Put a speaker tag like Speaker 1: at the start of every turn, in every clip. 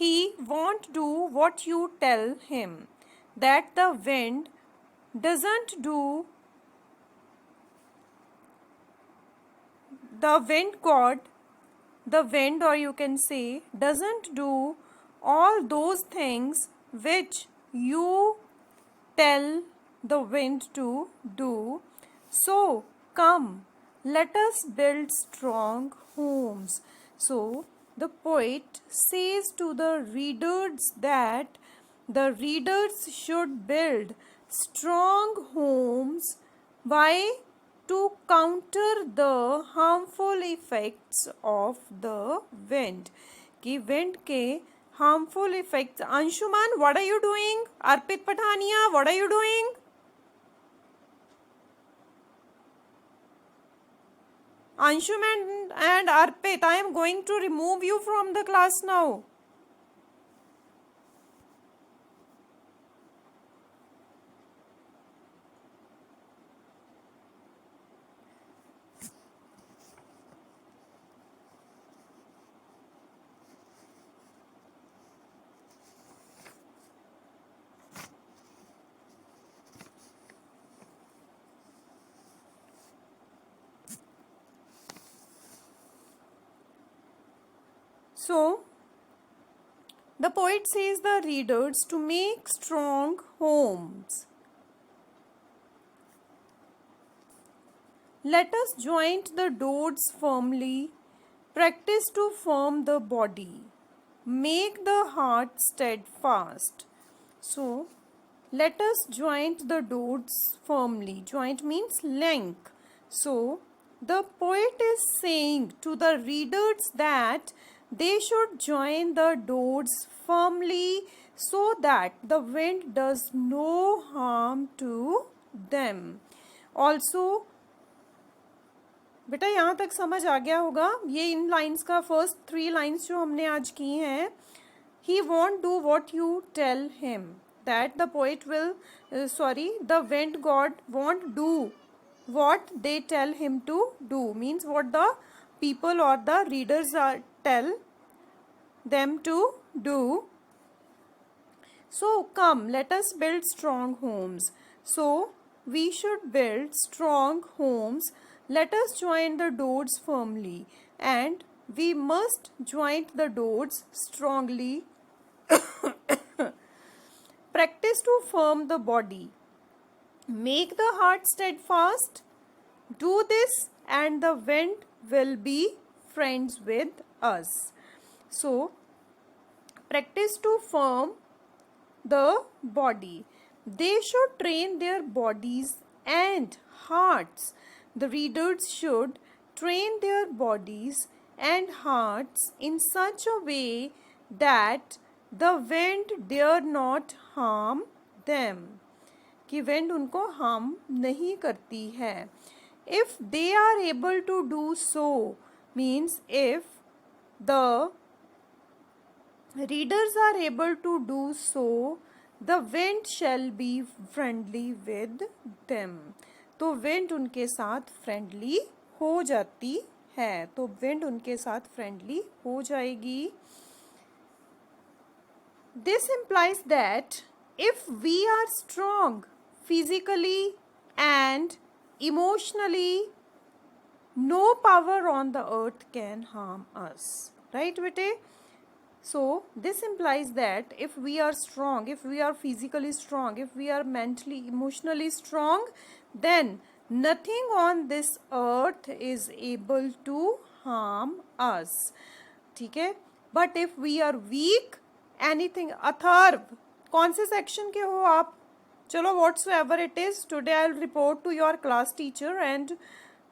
Speaker 1: he won't do what you tell him. That the wind doesn't do, the wind god, the wind, or you can say, doesn't do all those things which you tell the wind to do. So come, let us build strong homes. So the poet says to the readers that the readers should build strong homes. Why? To counter the harmful effects of the wind. कि wind के harmful effects. Anshuman, what are you doing? Arpit Pathania, what are you doing? Anshuman and Arpit, I am going to remove you from the class now. So, the poet says the readers to make strong homes. Let us joint the doors firmly, practice to firm the body, make the heart steadfast. So, let us joint the doors firmly. Joint means link. So, the poet is saying to the readers that they should join the doors firmly so that the wind does no harm to them. Also, बेटा यहाँ तक समझ आ गया होगा. ये इन lines का first 3 lines जो हमने आज की हैं. He won't do what you tell him. That the poet will, the wind god won't do what they tell him to do. Means what the people or the readers tell them to do. So come, let us build strong homes. So we should build strong homes. Let us join the doors firmly, and we must join the doors strongly. Practice to firm the body. Make the heart steadfast. Do this, and the wind will be friends with us. So, practice to firm the body. They should train their bodies and hearts. The readers should train their bodies and hearts in such a way that the wind dare not harm them. कि wind उनको harm नहीं करती है. If they are able to do so, means if the readers are able to do so, the wind shall be friendly with them. तो wind उनके साथ friendly हो जाती है. तो wind उनके साथ friendly हो जाएगी. This implies that if we are strong physically and emotionally, no power on the earth can harm us. Right, bete? So, this implies that if we are strong, if we are physically strong, if we are mentally, emotionally strong, then nothing on this earth is able to harm us. ठीक है? But if we are weak, anything. Atharva, कौन से section के हो आप? चलो, whatsoever it is, today I'll report to your class teacher, and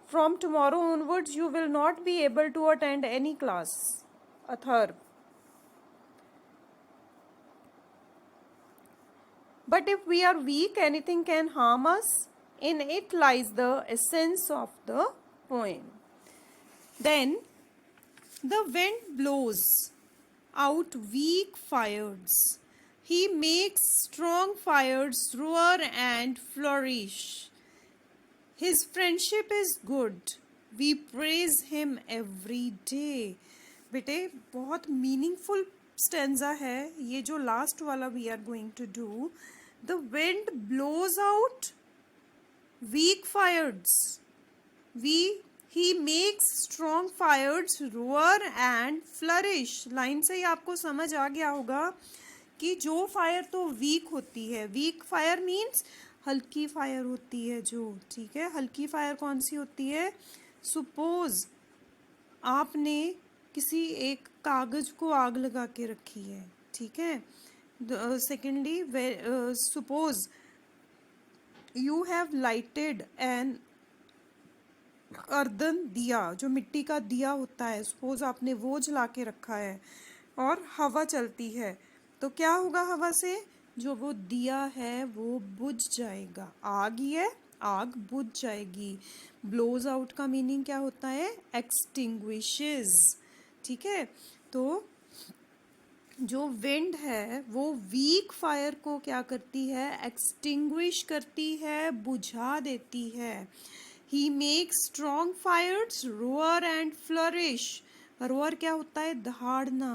Speaker 1: from tomorrow onwards you will not be able to attend any class. Atharva. But if we are weak, anything can harm us. In it lies the essence of the poem. Then the wind blows out weak fires. He makes strong fires roar and flourish. His friendship is good. We praise him every day. बेटे बहुत meaningful stanza है, ये जो last वाला we are going to do. The wind blows out weak fires, he makes strong fires roar and flourish. Line से ही आपको समझ आ गया होगा कि जो फायर तो वीक होती है, वीक फायर मीन्स हल्की फायर होती है जो, ठीक है. हल्की फायर कौन सी होती है? सपोज आपने किसी एक कागज को आग लगा के रखी है, ठीक है. Secondly, suppose you have lighted an earthen diya, जो मिट्टी का दिया होता है, सपोज आपने वो जला के रखा है और हवा चलती है, तो क्या होगा हवा से? जो वो दिया है वो बुझ जाएगा. आग ही है, आग बुझ जाएगी. ब्लोज आउट का मीनिंग क्या होता है? एक्सटिंग्विशेस, ठीक है. तो जो विंड है वो वीक फायर को क्या करती है? एक्सटिंग्विश करती है, बुझा देती है. He makes strong fires roar and flourish. roar क्या होता है? दहाड़ना,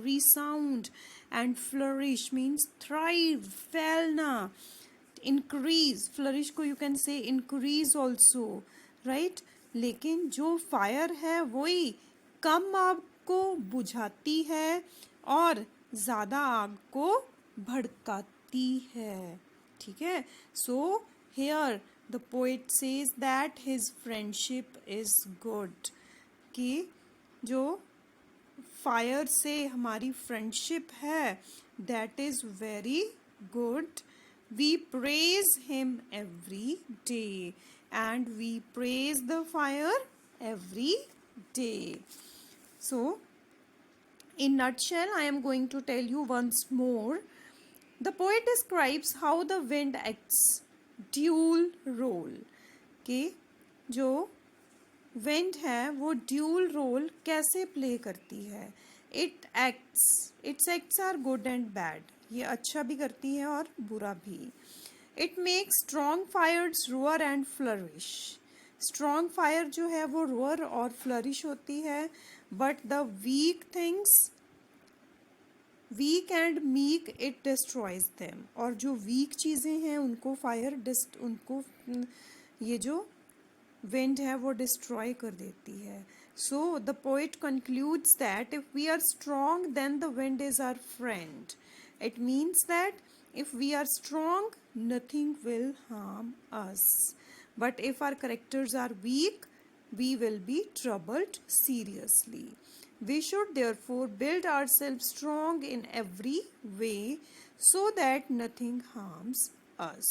Speaker 1: resound. and flourish means thrive, फैलना. increase, flourish को you can say increase also, right? लेकिन जो फायर है वही कम आग को बुझाती है और ज़्यादा आग को भड़काती है, ठीक है. सो here the poet says that his friendship is good, कि जो फायर से हमारी फ्रेंडशिप है that is very good. We praise him every day and we praise the fire every day. So in nutshell, I am going to tell you once more. The poet describes how the wind acts dual role, कि जो wind है वो dual role कैसे play करती है. Its acts are good and bad, ये अच्छा भी करती है और बुरा भी. It makes strong fires roar and flourish. Strong fire जो है वो रोअर और फ्लरिश होती है. But the weak things, weak and meek, it destroys them. और जो वीक चीज़ें हैं उनको उनको ये जो विंड है वो डिस्ट्रॉय कर देती है. So the poet concludes that if we are strong then the wind is our friend. It means that if we are strong nothing will harm us. But if our characters are weak we will be troubled seriously. We should therefore build ourselves strong in every way so that nothing harms us.